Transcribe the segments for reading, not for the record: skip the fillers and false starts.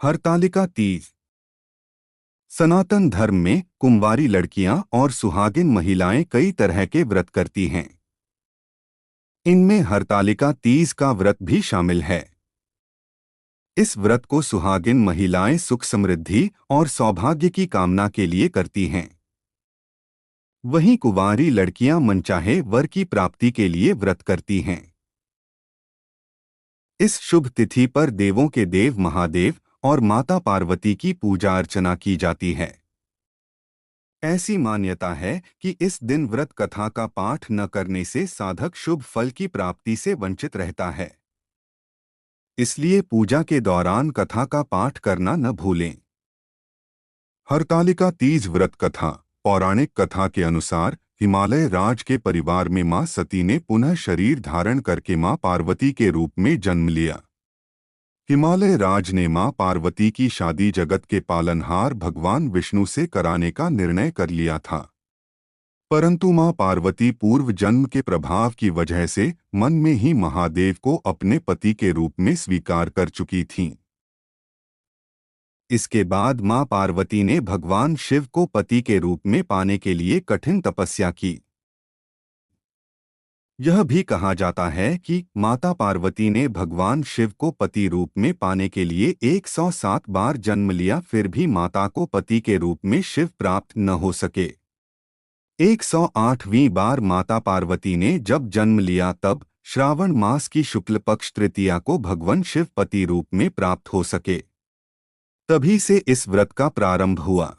हरतालिका तीज। सनातन धर्म में कुंवारी लड़कियां और सुहागिन महिलाएं कई तरह के व्रत करती हैं। इनमें हरतालिका तीज का व्रत भी शामिल है। इस व्रत को सुहागिन महिलाएं सुख समृद्धि और सौभाग्य की कामना के लिए करती हैं। वहीं कुंवारी लड़कियां मनचाहे वर की प्राप्ति के लिए व्रत करती हैं। इस शुभ तिथि पर देवों के देव महादेव और माता पार्वती की पूजा अर्चना की जाती है। ऐसी मान्यता है कि इस दिन व्रत कथा का पाठ न करने से साधक शुभ फल की प्राप्ति से वंचित रहता है। इसलिए पूजा के दौरान कथा का पाठ करना न भूलें। हरतालिका तीज व्रत कथा। पौराणिक कथा के अनुसार हिमालय राज के परिवार में मां सती ने पुनः शरीर धारण करके मां पार्वती के रूप में जन्म लिया। हिमालय राज ने मां पार्वती की शादी जगत के पालनहार भगवान विष्णु से कराने का निर्णय कर लिया था, परंतु मां पार्वती पूर्व जन्म के प्रभाव की वजह से मन में ही महादेव को अपने पति के रूप में स्वीकार कर चुकी थीं। इसके बाद मां पार्वती ने भगवान शिव को पति के रूप में पाने के लिए कठिन तपस्या की। यह भी कहा जाता है कि माता पार्वती ने भगवान शिव को पति रूप में पाने के लिए 107 बार जन्म लिया, फिर भी माता को पति के रूप में शिव प्राप्त न हो सके। 108वीं बार माता पार्वती ने जब जन्म लिया तब श्रावण मास की शुक्ल पक्ष तृतीया को भगवान शिव पति रूप में प्राप्त हो सके। तभी से इस व्रत का प्रारंभ हुआ।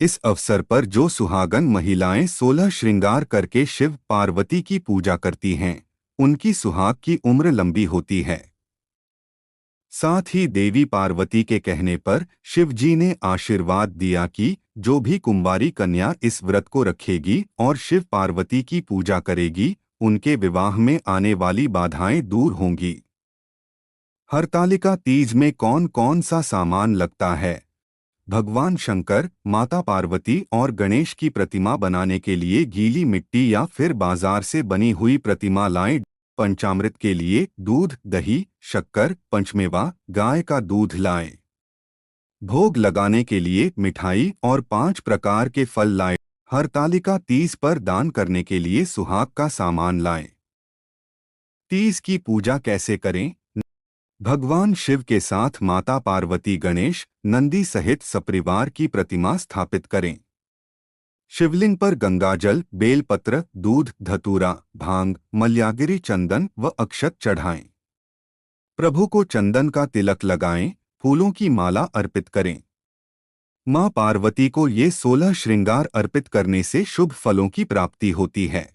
इस अवसर पर जो सुहागन महिलाएं 16 श्रृंगार करके शिव पार्वती की पूजा करती हैं, उनकी सुहाग की उम्र लंबी होती है। साथ ही देवी पार्वती के कहने पर शिव जी ने आशीर्वाद दिया कि जो भी कुंवारी कन्या इस व्रत को रखेगी और शिव पार्वती की पूजा करेगी, उनके विवाह में आने वाली बाधाएं दूर होंगी। हरतालिका तीज में कौन कौन सा सामान लगता है? भगवान शंकर, माता पार्वती और गणेश की प्रतिमा बनाने के लिए गीली मिट्टी या फिर बाजार से बनी हुई प्रतिमा लाएं। पंचामृत के लिए दूध, दही, शक्कर, पंचमेवा, गाय का दूध लाएं। भोग लगाने के लिए मिठाई और 5 प्रकार के फल लाएं। हरतालिका तीज पर दान करने के लिए सुहाग का सामान लाएं। तीज की पूजा कैसे करें? भगवान शिव के साथ माता पार्वती, गणेश, नंदी सहित सपरिवार की प्रतिमा स्थापित करें। शिवलिंग पर गंगाजल, बेलपत्र, दूध, धतूरा, भांग, मल्यागिरी चंदन व अक्षत चढ़ाएं। प्रभु को चंदन का तिलक लगाएं, फूलों की माला अर्पित करें। मां पार्वती को ये 16 श्रृंगार अर्पित करने से शुभ फलों की प्राप्ति होती है।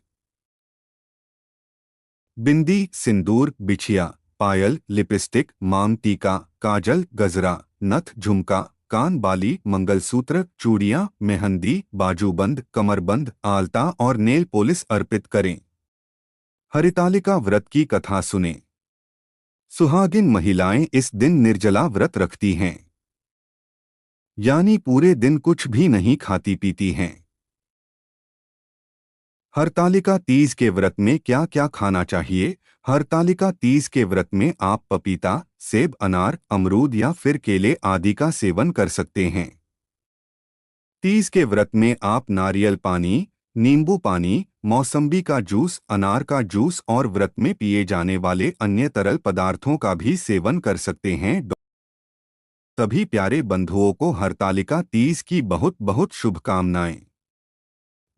बिंदी, सिंदूर, बिछिया, पायल, लिपस्टिक, मांग टीका, काजल, गजरा, नथ, झुमका, कान बाली, मंगलसूत्र, चूड़ियां, मेहंदी, बाजूबंद, कमरबंद, आलता और नेल पॉलिश अर्पित करें। हरितालिका व्रत की कथा सुनें। सुहागिन महिलाएं इस दिन निर्जला व्रत रखती हैं, यानी पूरे दिन कुछ भी नहीं खाती पीती हैं। हरतालिका तीज के व्रत में क्या क्या खाना चाहिए? हरतालिका तीज के व्रत में आप पपीता, सेब, अनार, अमरूद या फिर केले आदि का सेवन कर सकते हैं। तीज के व्रत में आप नारियल पानी, नींबू पानी, मौसम्बी का जूस, अनार का जूस और व्रत में पिए जाने वाले अन्य तरल पदार्थों का भी सेवन कर सकते हैं। सभी प्यारे बंधुओं को हरतालिका तीज की बहुत बहुत शुभकामनाएं।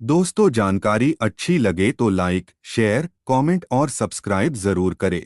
दोस्तों, जानकारी अच्छी लगे तो लाइक, शेयर, कमेंट और सब्सक्राइब जरूर करें।